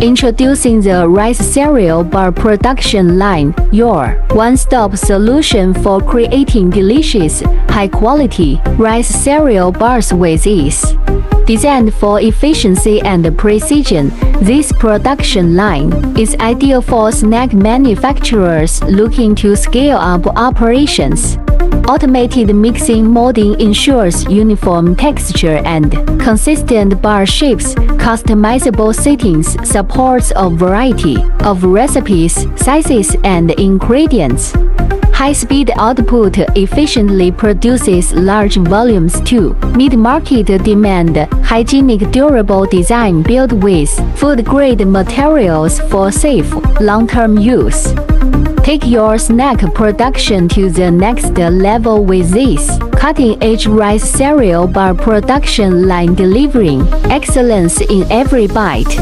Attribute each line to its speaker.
Speaker 1: Introducing the Rice Cereal Bar Production Line, your one-stop solution for creating delicious, high-quality rice cereal bars with ease. Designed for efficiency and precision, this production line is ideal for snack manufacturers looking to scale up operations. Automated mixing molding ensures uniform texture and consistent bar shapes. Customizable settings supports a variety of recipes, sizes, and ingredients. High-speed output efficiently produces large volumes to meet market demand. Hygienic Durable Design built with food-grade materials for safe, long-term use. Take your snack production to the next level with this cutting-edge rice cereal bar production line, delivering excellence in every bite.